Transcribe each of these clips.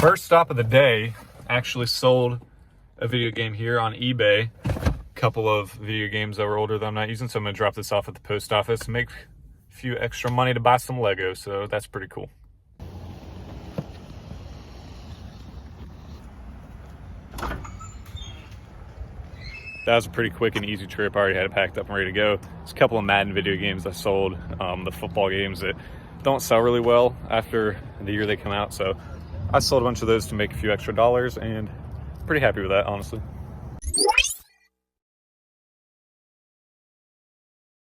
First stop of the day, actually sold a video game here on eBay. A couple of video games that were older that I'm not using, so I'm gonna drop this off at the post office and make a few extra money to buy some Legos, so that's pretty cool. That was a pretty quick and easy trip. I already had it packed up and ready to go. There's a couple of Madden video games I sold, the football games that don't sell really well after the year they come out, so I sold a bunch of those to make a few extra dollars, and pretty happy with that, honestly.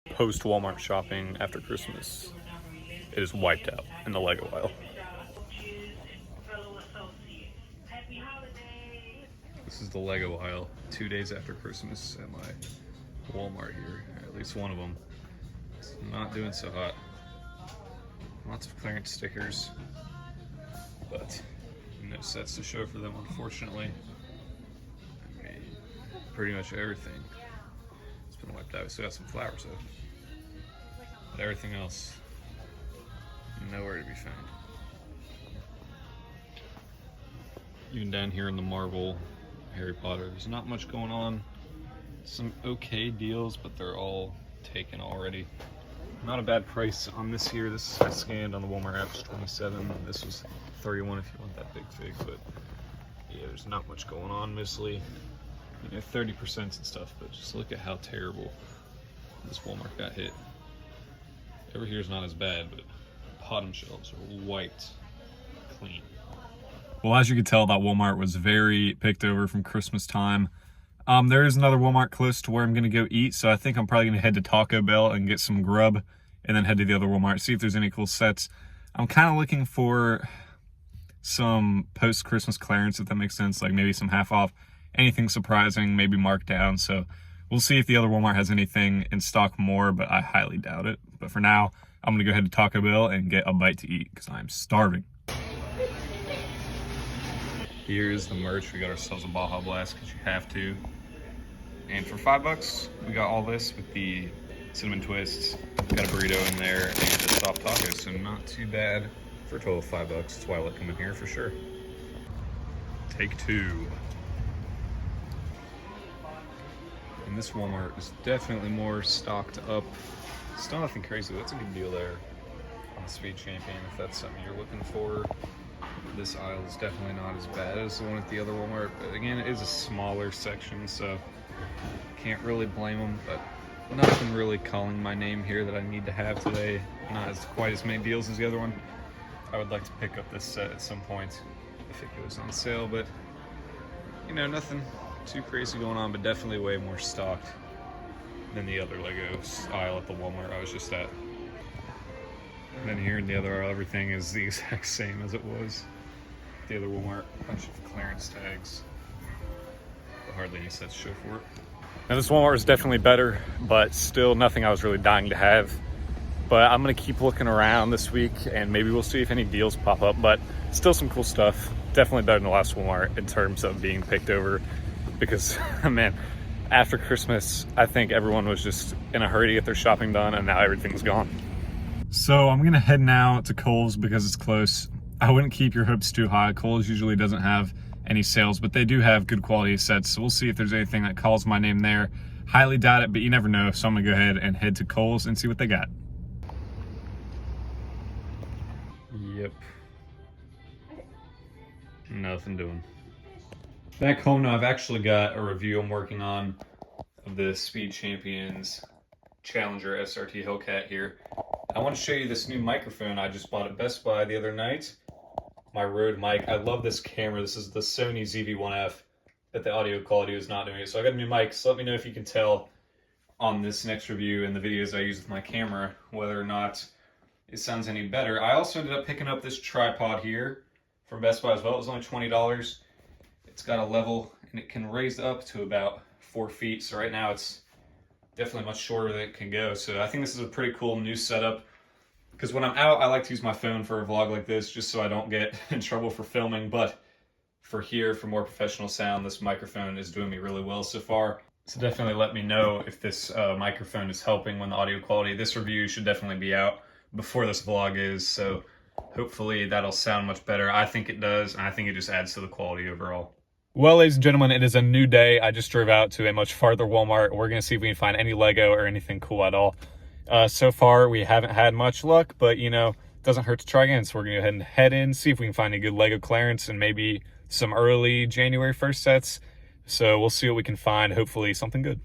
Post Walmart shopping after Christmas, it is wiped out in the Lego aisle. This is the Lego aisle 2 days after Christmas at my Walmart here, at least one of them. It's not doing so hot. Lots of clearance stickers, but no sets to show for them, unfortunately. I mean, pretty much everything has been wiped out. We still got some flowers though, but everything else, nowhere to be found. Even down here in the Marvel Harry Potter, there's not much going on. Some okay deals, but they're all taken already. Not a bad price on this here. This I scanned on the Walmart app, was 27. This was 31 if you want that big fig, but yeah, there's not much going on. Mostly, 30% and stuff, but just look at how terrible this Walmart got hit. Over here is not as bad, but bottom shelves are wiped clean. Well, as you can tell, that Walmart was very picked over from Christmas time. There is another Walmart close to where I'm gonna go eat, so I think I'm probably gonna head to Taco Bell and get some grub, and then head to the other Walmart, see if there's any cool sets. I'm kind of looking for some post-Christmas clearance, if that makes sense, like maybe some half off, anything surprising, maybe marked down. So we'll see if the other Walmart has anything in stock more, but I highly doubt it. But for now, I'm gonna go ahead to Taco Bell and get a bite to eat, because I'm starving. Here's the merch. We got ourselves a Baja Blast, because you have to. And for $5, we got all this with the cinnamon twists, got a burrito in there, and a soft taco, so not too bad for a total of $5. That's why I let them in here for sure. Take two. And this Walmart is definitely more stocked up. Still nothing crazy, that's a good deal there on the Speed Champion if that's something you're looking for. This aisle is definitely not as bad as the one at the other Walmart, but again, it is a smaller section, so can't really blame them, but nothing really calling my name here that I need to have today. Not as quite as many deals as the other one. I would like to pick up this set at some point if it goes on sale, but nothing too crazy going on, but definitely way more stocked than the other Legos aisle at the Walmart I was just at. And then here in the other aisle, everything is the exact same as it was the other Walmart. A bunch of clearance tags, but hardly any sets to show for it. Now this Walmart is definitely better, but still nothing I was really dying to have. But I'm gonna keep looking around this week, and maybe we'll see if any deals pop up, but still some cool stuff. Definitely better than the last Walmart in terms of being picked over, because man, after Christmas, I think everyone was just in a hurry to get their shopping done, and now everything's gone. So I'm gonna head now to Kohl's because it's close. I wouldn't keep your hopes too high. Kohl's usually doesn't have any sales, but they do have good quality sets. So we'll see if there's anything that calls my name there. Highly doubt it, but you never know. So I'm gonna go ahead and head to Kohl's and see what they got. Yep. Nothing doing. Back home now, I've actually got a review I'm working on of the Speed Champions Challenger SRT Hellcat here. I want to show you this new microphone I just bought at Best Buy the other night. My Rode mic. I love this camera. This is the Sony ZV-1F, but the audio quality is not doing it. So I got a new mic, so let me know if you can tell on this next review and the videos I use with my camera whether or not it sounds any better. I also ended up picking up this tripod here from Best Buy as well. It was only $20. It's got a level and it can raise up to about 4 feet. So right now it's definitely much shorter than it can go. So I think this is a pretty cool new setup, because when I'm out, I like to use my phone for a vlog like this just so I don't get in trouble for filming. But for here, for more professional sound, this microphone is doing me really well so far. So definitely let me know if this microphone is helping when the audio quality. This review should definitely be out before this vlog is, so Hopefully that'll sound much better. I think it does, and I think it just adds to the quality overall. Well, ladies and gentlemen, it is a new day. I just drove out to a much farther Walmart. We're going to see if we can find any Lego or anything cool at all. So far, we haven't had much luck, but, you know, it doesn't hurt to try again. So we're going to go ahead and head in, see if we can find a good Lego clearance and maybe some early January 1st sets. So we'll see what we can find. Hopefully something good.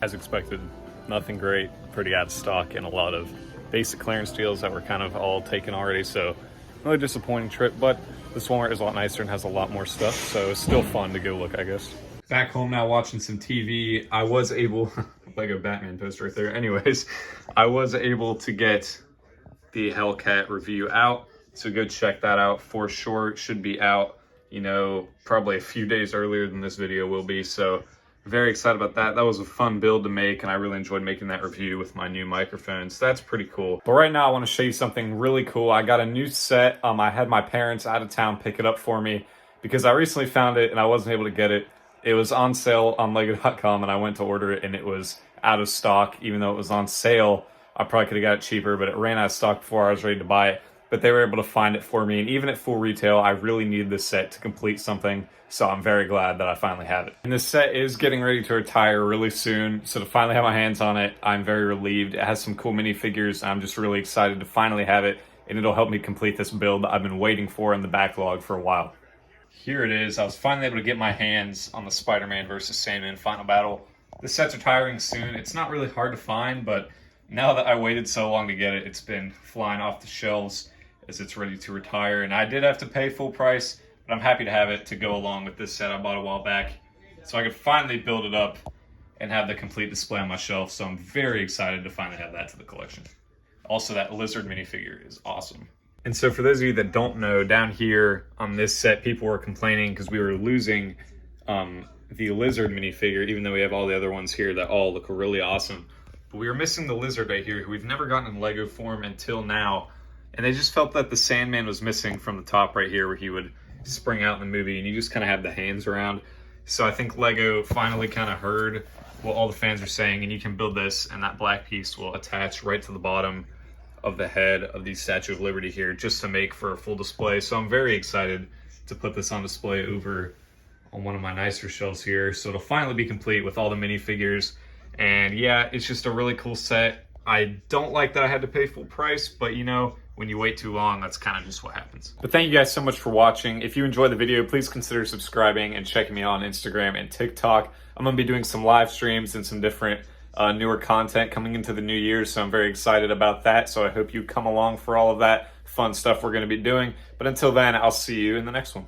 As expected, nothing great, pretty out of stock, and a lot of basic clearance deals that were kind of all taken already, so really disappointing trip, but this Walmart is a lot nicer and has a lot more stuff, so it's still fun to go look, I guess. Back home now watching some TV, I was able, Lego Batman poster right there, anyways, I was able to get the Hellcat review out, so go check that out for sure. It should be out, you know, probably a few days earlier than this video will be, so very excited about that. That was a fun build to make, and I really enjoyed making that review with my new microphone, so that's pretty cool. But right now I want to show you something really cool. I got a new set. I had my parents out of town pick it up for me because I recently found it and I wasn't able to get it. It was on sale on Lego.com and I went to order it and it was out of stock. Even though it was on sale, I probably could have got it cheaper, but it ran out of stock before I was ready to buy it. But they were able to find it for me, and even at full retail, I really needed this set to complete something, so I'm very glad that I finally have it. And this set is getting ready to retire really soon, so to finally have my hands on it, I'm very relieved. It has some cool minifigures, and I'm just really excited to finally have it, and it'll help me complete this build that I've been waiting for in the backlog for a while. Here it is. I was finally able to get my hands on the Spider-Man versus Sandman final battle. This set's retiring soon. It's not really hard to find, but now that I waited so long to get it, it's been flying off the shelves as it's ready to retire, and I did have to pay full price, but I'm happy to have it to go along with this set I bought a while back, so I could finally build it up and have the complete display on my shelf, so I'm very excited to finally have that to the collection. Also, that lizard minifigure is awesome. And so for those of you that don't know, down here on this set, people were complaining because we were losing the lizard minifigure, even though we have all the other ones here that all look really awesome. But we were missing the lizard right here, who we've never gotten in Lego form until now. And they just felt that the Sandman was missing from the top right here where he would spring out in the movie and you just kind of have the hands around. So I think Lego finally kind of heard what all the fans are saying, and you can build this and that black piece will attach right to the bottom of the head of the Statue of Liberty here just to make for a full display. So I'm very excited to put this on display over on one of my nicer shelves here. So it'll finally be complete with all the minifigures. And yeah, it's just a really cool set. I don't like that I had to pay full price, but you know, when you wait too long, that's kind of just what happens. But thank you guys so much for watching. If you enjoyed the video, please consider subscribing and checking me out on Instagram and TikTok. I'm going to be doing some live streams and some different newer content coming into the new year, so I'm very excited about that. So I hope you come along for all of that fun stuff we're going to be doing. But until then, I'll see you in the next one.